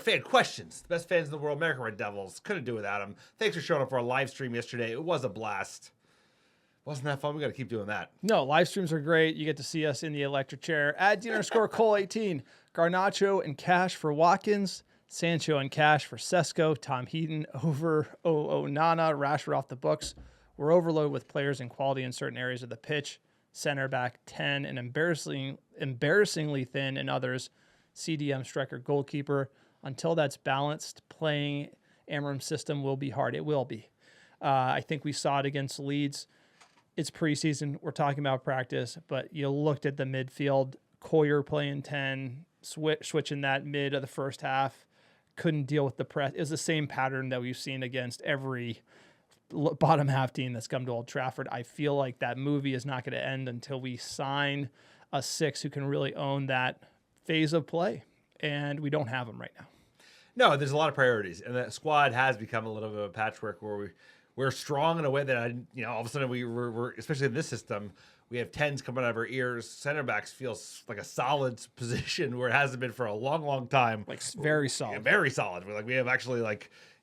fan questions. The best fans in the world, American Red Devils. Couldn't do without them. Thanks for showing up for our live stream yesterday. It was a blast. Wasn't that fun? We got to keep doing that. No, live streams are great. You get to see us in the electric chair. At @_Cole18. Garnacho and cash for Watkins. Sancho and cash for Sesko. Tom Heaton over Nana. Rashford off the books. We're overloaded with players and quality in certain areas of the pitch. Center back 10 and embarrassingly thin in others. CDM striker goalkeeper. Until that's balanced, playing Amorim's system will be hard. It will be. I think we saw it against Leeds. It's preseason. We're talking about practice, but you looked at the midfield. Coyer playing 10, switching that mid of the first half. Couldn't deal with the press. It was the same pattern that we've seen against every bottom half team that's come to Old Trafford. I feel like that movie is not going to end until we sign a 6 who can really own that phase of play, and we don't have them right now. No, there's a lot of priorities, and the squad has become a little bit of a patchwork where we're strong in a way that all of a sudden we're especially in this system, we have 10s coming out of our ears. Center backs feels like a solid position where it hasn't been for a long, long time. Like very solid. Yeah, very solid. We have actually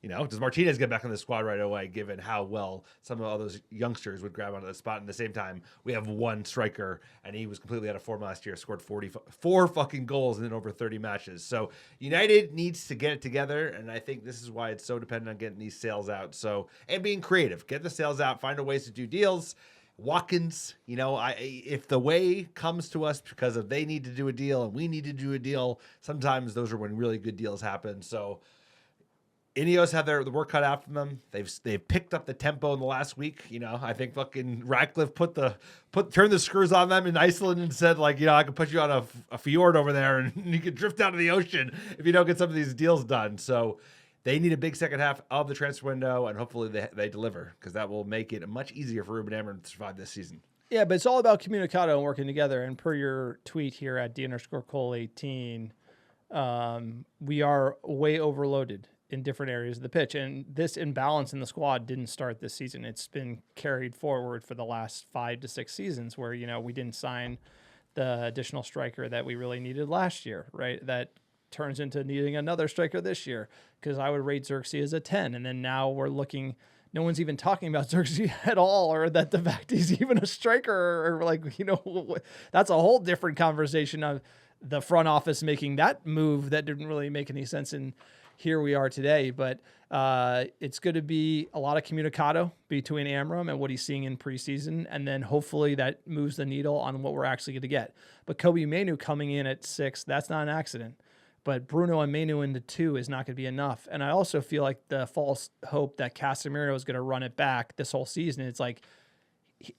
does Martinez get back on the squad right away, given how well some of all those youngsters would grab onto the spot? And at the same time, we have one striker, and he was completely out of form last year, scored 44 fucking goals in over 30 matches. So United needs to get it together, and I think this is why it's so dependent on getting these sales out. So, and being creative. Get the sales out, find a ways to do deals. Watkins, if the way comes to us because of they need to do a deal and we need to do a deal, sometimes those are when really good deals happen. So Ineos have the work cut out from them. They've picked up the tempo in the last week. I think fucking Ratcliffe turned the screws on them in Iceland and said I can put you on a fjord over there and you can drift out of the ocean if you don't get some of these deals done. So they need a big second half of the transfer window, and hopefully they deliver, because that will make it much easier for Ruben Amorim to survive this season. Yeah, but it's all about communicado and working together. And per your tweet here at @_Cole18, we are way overloaded in different areas of the pitch. And this imbalance in the squad didn't start this season. It's been carried forward for the last 5 to 6 seasons where, we didn't sign the additional striker that we really needed last year, right? That turns into needing another striker this year, because I would rate Xerxes as a 10. And then now we're looking, no one's even talking about Xerxes at all, or that the fact he's even a striker, or that's a whole different conversation of the front office making that move that didn't really make any sense. And here we are today, but it's going to be a lot of communicado between Amorim and what he's seeing in preseason. And then hopefully that moves the needle on what we're actually going to get. But Kobe Mainoo coming in at 6, that's not an accident. But Bruno and Mainoo into 2 is not going to be enough. And I also feel like the false hope that Casemiro is going to run it back this whole season. It's like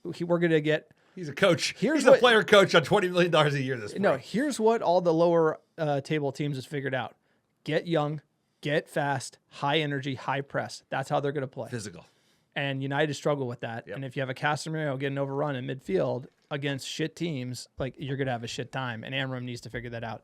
we're going to get. He's a coach. He's a player coach on $20 million a year this spring. No, here's what all the lower table teams has figured out: get young, get fast, high energy, high press. That's how they're going to play. Physical. And United struggle with that. Yep. And if you have a Casemiro getting overrun in midfield against shit teams, you're going to have a shit time. And Amorim needs to figure that out.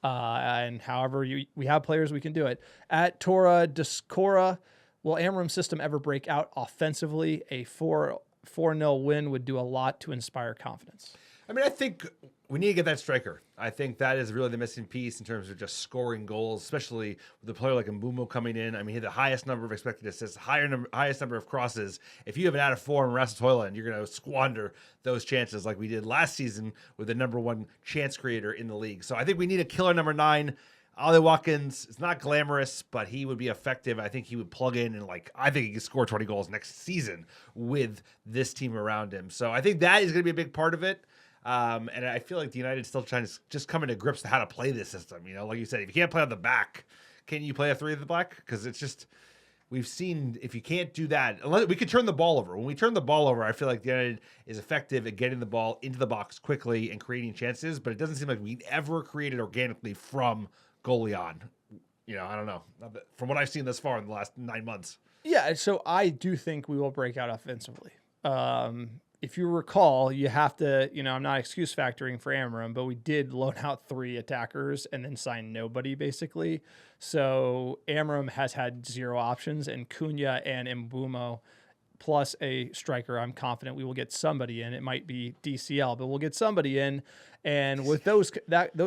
And however we have players, we can do it. At Tora Discora, will Amorim's system ever break out offensively? A 4-0 win would do a lot to inspire confidence. I think we need to get that striker. I think that is really the missing piece in terms of just scoring goals, especially with a player like Mbeumo coming in. He had the highest number of expected assists, highest number of crosses. If you have an out of form Rassatoilen, you're going to squander those chances like we did last season with the number 1 chance creator in the league. So I think we need a killer number 9. Ollie Watkins, it's not glamorous, but he would be effective. I think he would plug in and I think he could score 20 goals next season with this team around him. So I think that is going to be a big part of it. And I feel like the United's still trying to just come into grips to how to play this system. Like you said, if you can't play on the back, can you play a 3 at the back? Because it's just, we've seen if you can't do that, unless we could turn the ball over. When we turn the ball over, I feel like the United is effective at getting the ball into the box quickly and creating chances, but it doesn't seem like we ever created organically from goalie on. I don't know. From what I've seen thus far in the last 9 months. Yeah, so I do think we will break out offensively. If you recall, you have to, I'm not excuse factoring for Amorim, but we did loan out 3 attackers and then sign nobody, basically. So Amorim has had 0 options, and Cunha and Mbeumo plus a striker, I'm confident we will get somebody in. It might be DCL, but we'll get somebody in. And with those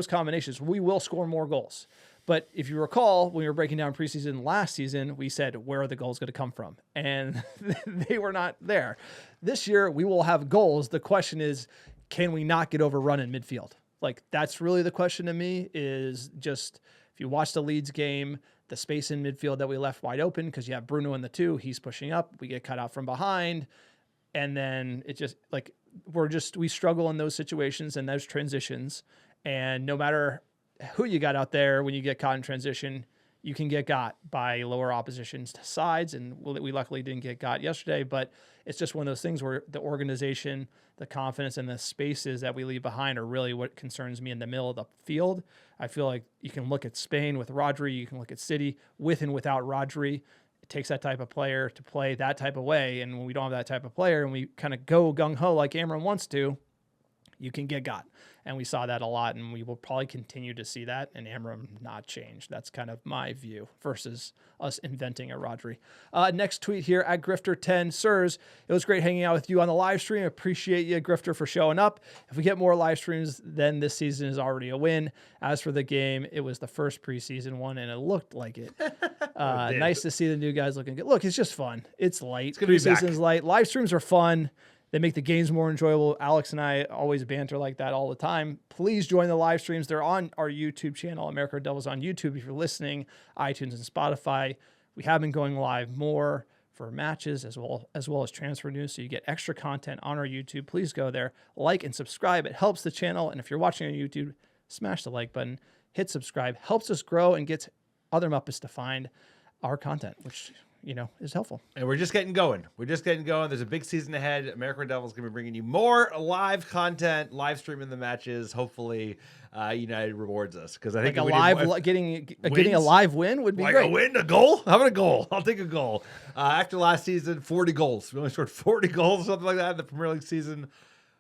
combinations, we will score more goals. But if you recall, when we were breaking down preseason last season, we said, where are the goals going to come from? And they were not there. This year, we will have goals. The question is, can we not get overrun in midfield? Like, that's really the question to me, is just, if you watch the Leeds game, the space in midfield that we left wide open, because you have Bruno in the 2, he's pushing up, we get cut out from behind. And then it just, like, we struggle in those situations and those transitions. And no matter who you got out there, when you get caught in transition, you can get got by lower opposition's sides. And we luckily didn't get got yesterday, but it's just one of those things where the organization, the confidence, and the spaces that we leave behind are really what concerns me in the middle of the field. I feel like you can look at Spain with Rodri, you can look at City with and without Rodri. It takes that type of player to play that type of way. And when we don't have that type of player and we kind of go gung-ho like Amorim wants to, you can get got. And we saw that a lot, and we will probably continue to see that, and Amorim not change. That's kind of my view versus us inventing a Rodri. Next tweet here, at Grifter10. Sirs, it was great hanging out with you on the live stream. Appreciate you, Grifter, for showing up. If we get more live streams, then this season is already a win. As for the game, it was the first preseason one, and it looked like it. Nice to see the new guys looking good. Look, it's just fun. It's light. It's gonna be back. Preseason's light. Live streams are fun. They make the games more enjoyable. Alex and I always banter like that all the time. Please join the live streams. They're on our YouTube channel, America Devils on YouTube. If you're listening, iTunes and Spotify. We have been going live more for matches as well as transfer news, so you get extra content on our YouTube. Please go there, like and subscribe. It helps the channel. And if you're watching on YouTube, smash the like button, hit subscribe. Helps us grow and gets other Muppets to find our content, which is helpful. And we're just getting going. There's a big season ahead. American Devils going to be bringing you more live content, live streaming the matches. Hopefully, United rewards us, because I think getting a live win would be like great. A win, a goal. How about a goal? I'll take a goal. After last season, 40 goals. We only scored 40 goals, something like that in the Premier League season.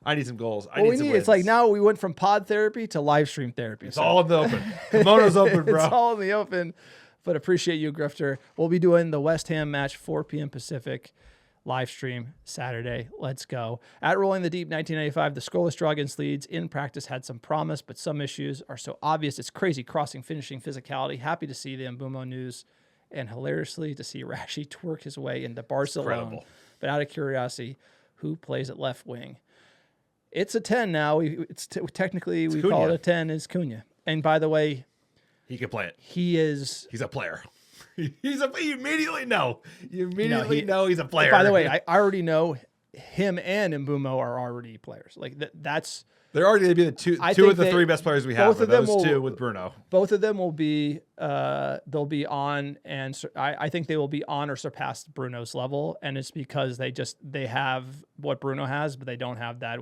I need some goals. It's like now we went from pod therapy to live stream therapy. It's all in the open. Kimono's open, bro. It's all in the open. But appreciate you, Grifter. We'll be doing the West Ham match, 4 p.m. Pacific, live stream Saturday. Let's go. At Rolling the Deep 1995, the scoreless draw against Leeds in practice had some promise, but some issues are so obvious. It's crazy. Crossing, finishing, physicality. Happy to see the Mbeumo news, and hilariously to see Rashi twerk his way into Barcelona. Incredible. But out of curiosity, who plays at left wing? It's a 10 now. Technically, we call it a 10. Is Cunha. And by the way, he can play it. He's a player. You immediately know. You immediately know he's a player. By the way, I already know him and Mbeumo are already players. Like that's they're already going to be the two of the 3 best players we have. Both of them two with Bruno. Both of them will be. They'll be on, and I think they will be on or surpass Bruno's level, and it's because they have what Bruno has, but they don't have that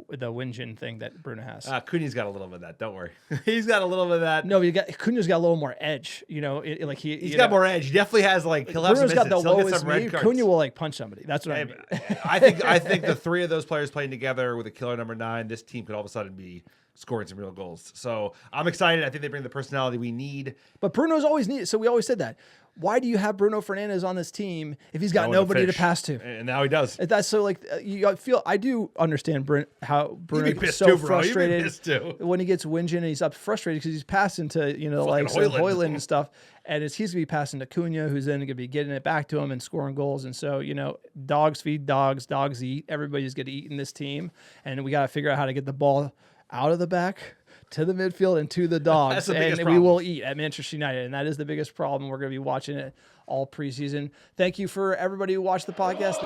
the Wingen thing that Bruno has. Cunha's got a little bit of that. Don't worry. He's got a little bit of that. No, Cunha's got a little more edge. He's got more edge. He definitely has he'll have Bruno's some got the lowest red cards. Cunha will punch somebody. That's what I mean. I think the 3 of those players playing together with a killer number 9, this team could all of a sudden be scoring some real goals. So I'm excited. I think they bring the personality we need. But Bruno's always needed. So we always said that. Why do you have Bruno Fernandes on this team if he's got nobody to pass to? And now he does. That's so I do understand how Bruno gets so frustrated when he gets Wingen, and he's up frustrated because he's passing to Højlund and stuff, and he's going to be passing to Cunha, who's then going to be getting it back to him and scoring goals. And so dogs feed dogs, dogs eat. Everybody's going to eat in this team, and we got to figure out how to get the ball out of the back to the midfield and to the dogs, and we will eat at Manchester United, and that is the biggest problem. We're going to be watching it all preseason. Thank you for everybody who watched the podcast.